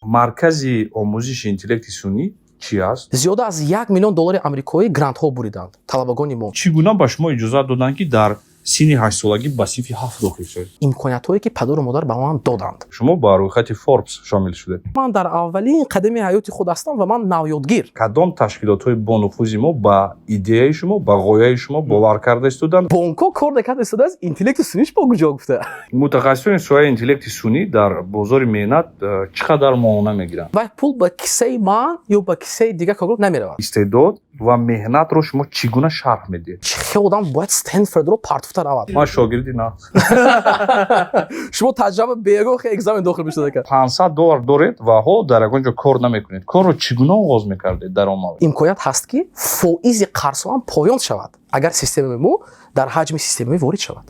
маркази омӯзиши интеллекти сунъӣ чӣ аст? зиёда аз $1 миллион амрикоӣ грантҳо буриданд талабагони мо. чӣ гуна ба шумо иҷозат доданд ки дар синни 8 солагӣ ба синфи 7 дохил шавед? имкониятҳое ки падару модар ба ман доданд. шумо ба рӯйхати Forbes шомил шудед. ман дар аввалин қадами ҳаёти худ ҳастам ва ман навёдгир. кадом ташкилотҳои бонуфузи мо ба идеяи шумо ба ғояи шумо бовар карда истоданд? бонкҳо кор накарда истода аз интеллекти сунъӣ ба куҷо гуфта. мутахассисони соҳаи интеллекти сунъӣ дар бозори меҳнат чӣ қадар муомила мегиранд? ва пул ба киссаи ман ё ба киссаи дигар коргар намеравад. истеъдод ва меҳнатро шумо чӣ гуна шарҳ медиҳед? чихе одам бояд Стэнфордро партофта равад. ман шогирди на шумо таҷриба бегоҳи экзамен дохил мешуда ка. $500 доред ва ҳол дар ягон ҷо кор намекунед. корро чӣ гуна оғоз мекардед дар омал? имконият ҳаст ки фоизи қарзҳоам поён шавад агар системаи мо дар ҳаҷми системавӣ ворид шавад.